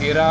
13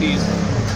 30